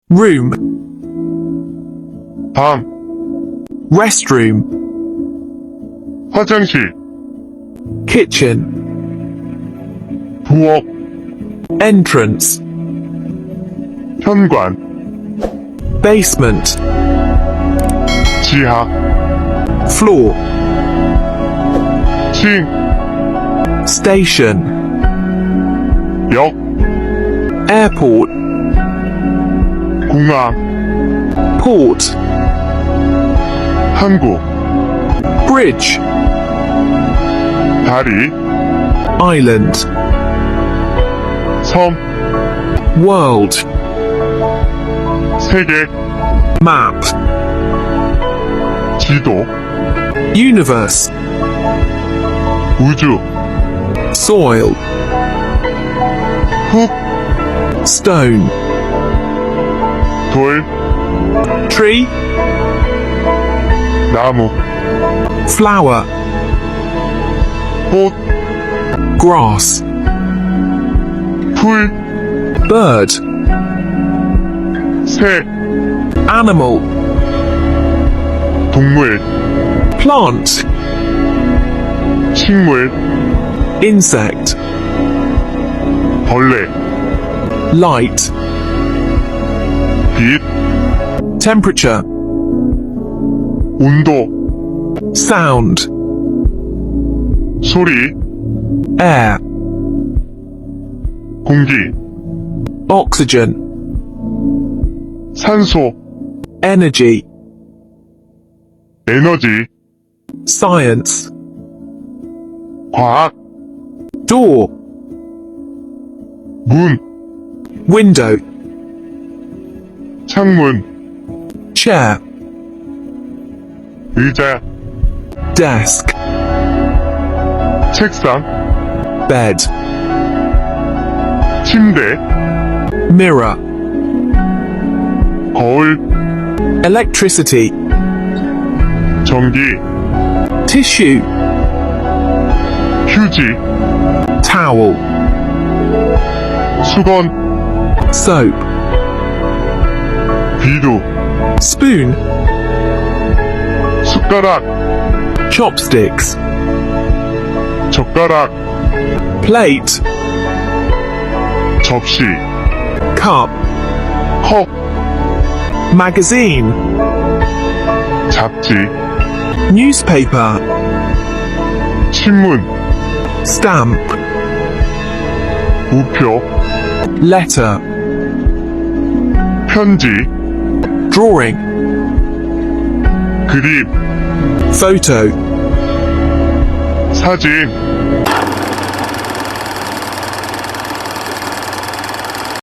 room, 방, restroom, 화장실, kitchen, 부엌, entrance, 현관, basement, 지하, floor, 층, station, 역, airport, 공항, port, 항구, bridge, 다리, island, 섬, world, 세계, map, 지도, universe, 우주, soil, 흙, stone, 돌, tree, 나무, flower, 꽃, grass, 풀, bird, 새, animal, 동물, plant, 식물, insect, 벌레, light, 빛, temperature, 온도, sound, 소리, air, 공기, oxygen, 산소, energy, 에너지, science, 과학, door, 문, window, 창문, chair, 의자, desk, 책상, bed, 침대, mirror, 거울, electricity, 전기, tissue, 휴지, towel, 수건, soap, 비누, spoon, 숟가락, chopsticks, 젓가락, plate, 접시, cup, 컵, magazine, 잡지, newspaper, 신문, stamp, 우표, letter, 편지, drawing, 그림, photo, 사진,